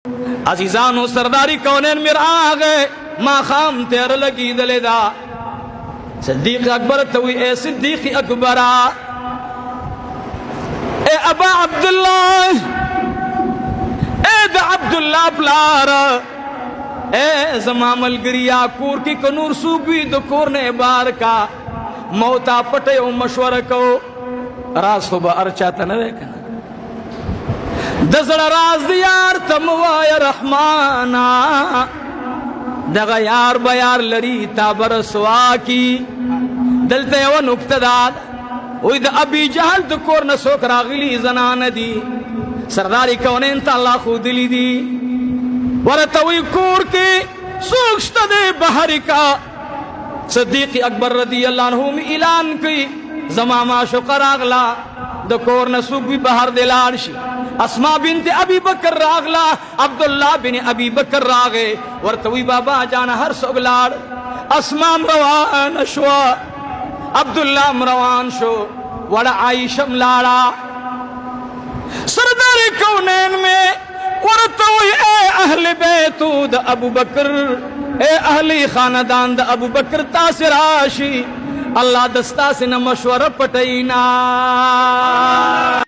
अजीजानो सरदारी कौनैन मेरा आ गए माँ खाम तेर लगी दलेदा सिद्दीक अकबर तो ए सिद्दीक अकबरा ए अबा अब्दुल्ला ए द अब्दुल्ला प्लार ए जमामल गिरिया कूर की कनूर सूबी दो कोर ने बार का मौता पटे ओ मशवर को राज सुबह अर्चा तनवे कना दसड़ा राज दियार तमवाय रहमाना दगा यार बयार लरी ताबर सुआ की दलते वन उक्तदाद उद अबी जहल तो कोर न सोकरा गिली जनान दी सरदारी कौनैन ताला खुदली दी वरतवी कूर की सूक्ष्त दे बहरी का सिद्दीक अकबर रदी अल्लाह अन्हु में ऐलान की जमामा शुकर अगला द कोर न सूक भी बाहर दिलारशी अस्मा बिनत अबी बकर रागला अब्दुल्ला बिन अबी बकर रागे वरतवी बाबा जाना हर सोगलाड़ अस्मा रवान शो अब्दुल्ला रवान शो वड़ा आइशम लाड़ा सरदार कौनैन में वरतवी ए अहले बैतूद अबू बकर ए अहली खानदान द अबू बकर तासिराशी अल्लाह दस्ता से न मशवरा पटैना।